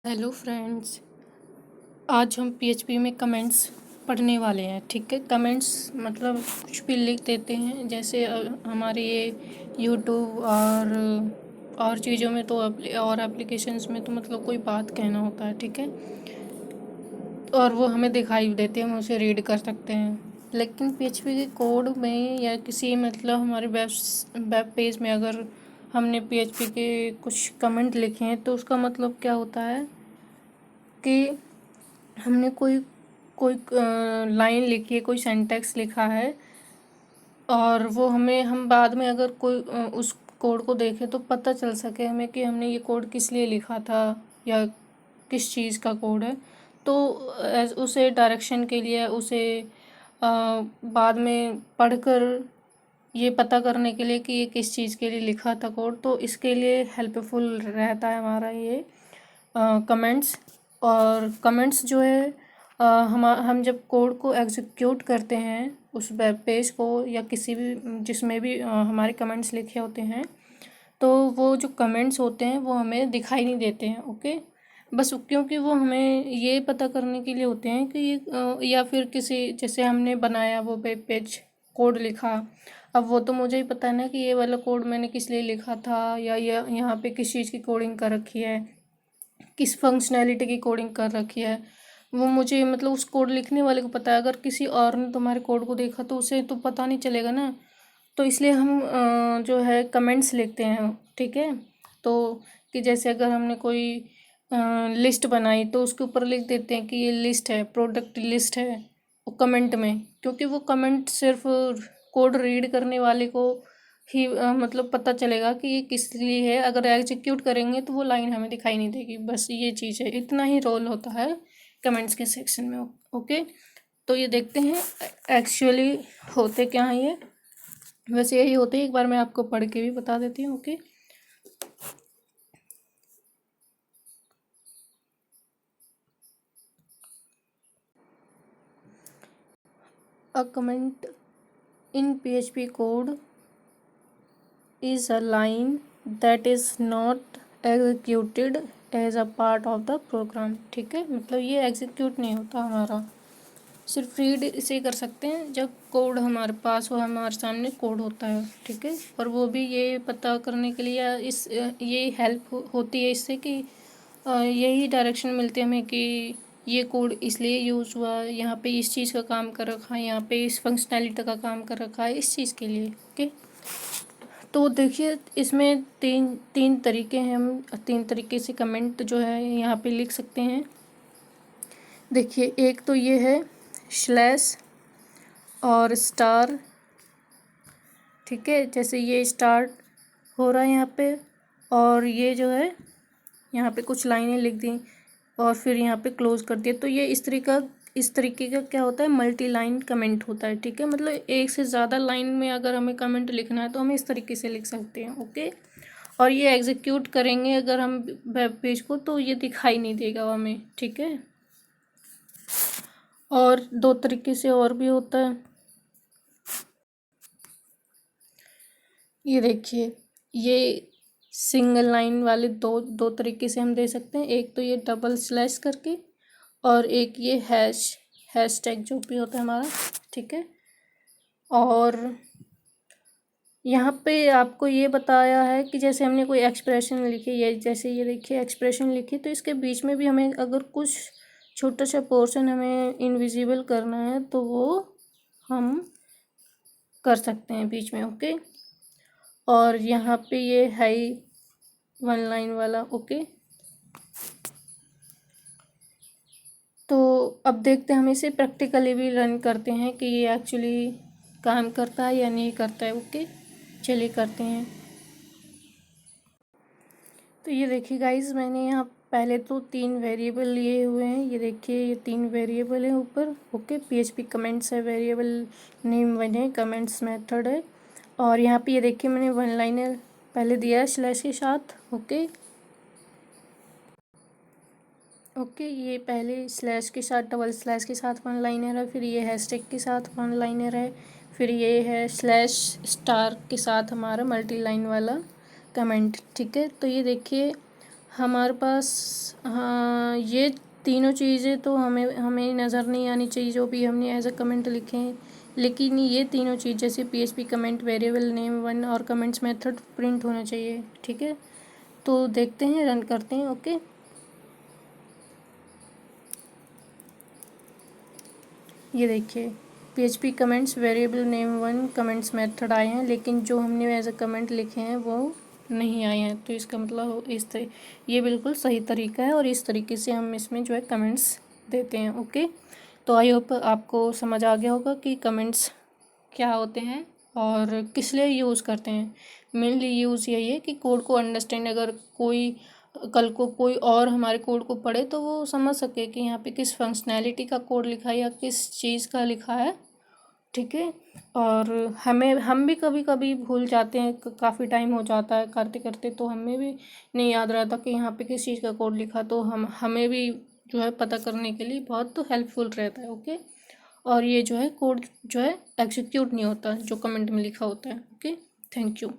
Hello friends, आज हम PHP में कमेंट्स पढ़ने वाले हैं। ठीक है, कमेंट्स मतलब कुछ भी लिख देते हैं। जैसे हमारे ये यूट्यूब और चीज़ों में तो और एप्लीकेशंस में तो मतलब कोई बात कहना होता है। ठीक है, और वो हमें दिखाई देते हैं, हम उसे रीड कर सकते हैं। लेकिन पीएचपी के कोड में या किसी मतलब हमारे वेब पेज में अगर हमने पीएचपी के कुछ कमेंट लिखे हैं तो उसका मतलब क्या होता है कि हमने कोई कोई लाइन लिखी है, कोई सेंटेक्स लिखा है, और वो हम बाद में अगर कोई उस कोड को देखें तो पता चल सके हमें कि हमने ये कोड किस लिए लिखा था या किस चीज़ का कोड है। तो उसे डायरेक्शन के लिए उसे बाद में पढ़कर ये पता करने के लिए कि ये किस चीज़ के लिए लिखा था कोड, तो इसके लिए हेल्पफुल रहता है हमारा ये कमेंट्स। और कमेंट्स जो है हम जब कोड को एग्जीक्यूट करते हैं उस वेब पेज को या किसी भी जिसमें भी हमारे कमेंट्स लिखे होते हैं, तो वो जो कमेंट्स होते हैं वो हमें दिखाई नहीं देते हैं। ओके, बस क्योंकि वो हमें ये पता करने के लिए होते हैं कि या फिर किसी जैसे हमने बनाया वो वेब पेज, कोड लिखा, अब वो तो मुझे ही पता है ना कि ये वाला कोड मैंने किस लिए लिखा था, या ये यहाँ पे किस चीज़ की कोडिंग कर रखी है, किस फंक्शनैलिटी की कोडिंग कर रखी है, वो मुझे मतलब उस कोड लिखने वाले को पता है। अगर किसी और ने तुम्हारे कोड को देखा तो उसे तो पता नहीं चलेगा ना। तो इसलिए हम जो है कमेंट्स लिखते हैं। ठीक है, तो कि जैसे अगर हमने कोई लिस्ट बनाई तो उसके ऊपर लिख देते हैं कि ये लिस्ट है, प्रोडक्ट लिस्ट है, वो कमेंट में, क्योंकि वो कमेंट सिर्फ कोड रीड करने वाले को ही मतलब पता चलेगा कि ये किस लिए है। अगर एग्जीक्यूट करेंगे तो वो लाइन हमें दिखाई नहीं देगी। बस ये चीज़ है, इतना ही रोल होता है कमेंट्स के सेक्शन में। ओके, तो ये देखते हैं एक्चुअली होते क्या हैं ये। वैसे यही होते हैं, एक बार मैं आपको पढ़ के भी बता देती हूँ। Okay, a comment in PHP code is a line that is not executed as a part of the program। ठीक है, मतलब ये एग्जीक्यूट नहीं होता हमारा, सिर्फ रीड इसे कर सकते हैं जब कोड हमारे पास हो, हमारे सामने कोड होता है। ठीक है, और वो भी ये पता करने के लिए ये हेल्प होती है इससे कि यही डायरेक्शन मिलती है हमें कि ये कोड इसलिए यूज़ हुआ, यहाँ पे इस चीज़ का काम कर रखा है, यहाँ पे इस फंक्शनैलिटी का काम कर रखा है, इस चीज़ के लिए। ओके, तो देखिए इसमें तीन तीन तरीके हैं, हम तीन तरीके से कमेंट जो है यहाँ पे लिख सकते हैं। देखिए, एक तो ये है स्लैश और स्टार। ठीक है, जैसे ये स्टार्ट हो रहा है यहाँ पे, और ये जो है यहाँ पे कुछ लाइनें लिख दी और फिर यहाँ पे क्लोज कर दिया, तो ये इस तरीके का क्या होता है, मल्टी लाइन कमेंट होता है। ठीक है, मतलब एक से ज़्यादा लाइन में अगर हमें कमेंट लिखना है तो हम इस तरीके से लिख सकते हैं। ओके, और ये एग्जीक्यूट करेंगे अगर हम वेब पेज को तो ये दिखाई नहीं देगा हमें। ठीक है, और दो तरीके से और भी होता है। ये देखिए, ये सिंगल लाइन वाले दो तरीके से हम दे सकते हैं। एक तो ये डबल स्लैश करके, और एक ये हैश टैग जो भी होता है हमारा। ठीक है, और यहाँ पे आपको ये बताया है कि जैसे हमने कोई एक्सप्रेशन लिखी, ये जैसे ये देखिए एक्सप्रेशन लिखी, तो इसके बीच में भी हमें अगर कुछ छोटा सा पोर्शन हमें इनविजिबल करना है तो वो हम कर सकते हैं बीच में। ओके, और यहाँ पे ये है वन लाइन वाला। ओके, तो अब देखते हैं, हम इसे प्रैक्टिकली भी रन करते हैं कि ये एक्चुअली काम करता है या नहीं करता है। ओके, चलिए करते हैं। तो ये देखिए गाइस, मैंने यहाँ पहले तो 3 वेरिएबल लिए हुए हैं। ये देखिए, ये 3 वेरिएबल है ऊपर। ओके, PHP कमेंट्स है, वेरिएबल नेम 1 है, कमेंट्स मेथड है, और यहाँ पे ये देखिए मैंने वन लाइनर पहले दिया है स्लैश के साथ। ओके ओके, ये पहले स्लैश के साथ, डबल स्लैश के साथ वन लाइनर है, फिर ये हैशटैग के साथ वन लाइनर है, फिर ये है स्लैश स्टार के साथ हमारा मल्टी लाइन वाला कमेंट। ठीक है, तो ये देखिए हमारे पास, हाँ, ये तीनों चीज़ें तो हमें हमें नज़र नहीं आनी चाहिए जो भी हमने एज अ कमेंट लिखे हैं, लेकिन ये तीनों चीज़ जैसे पीएचपी कमेंट वेरिएबल नेम 1 और कमेंट्स मेथड प्रिंट होना चाहिए। ठीक है, तो देखते हैं, रन करते हैं। ओके, ये देखिए PHP comments variable name 1 comments method आए हैं, लेकिन जो हमने एज अ कमेंट लिखे हैं वो नहीं आए हैं। तो इसका मतलब ये बिल्कुल सही तरीका है और इस तरीके से हम इसमें जो है कमेंट्स देते हैं। ओके, तो आई होप आपको समझ आ गया होगा कि कमेंट्स क्या होते हैं और किस लिए यूज़ करते हैं। मेनली यूज़ यही है कि कोड को अंडरस्टैंड, अगर कोई कल को कोई और हमारे कोड को पढ़े तो वो समझ सके कि यहाँ पे किस फंक्शनैलिटी का कोड लिखा है या किस चीज़ का लिखा है। ठीक है, और हम भी कभी कभी भूल जाते हैं, काफ़ी टाइम हो जाता है करते करते, तो हमें भी नहीं याद रहता कि यहाँ पे किस चीज़ का कोड लिखा, तो हमें भी जो है पता करने के लिए बहुत हेल्पफुल रहता है। ओके, और ये जो है कोड जो है एग्जीक्यूट नहीं होता जो कमेंट में लिखा होता है। Okay, thank you.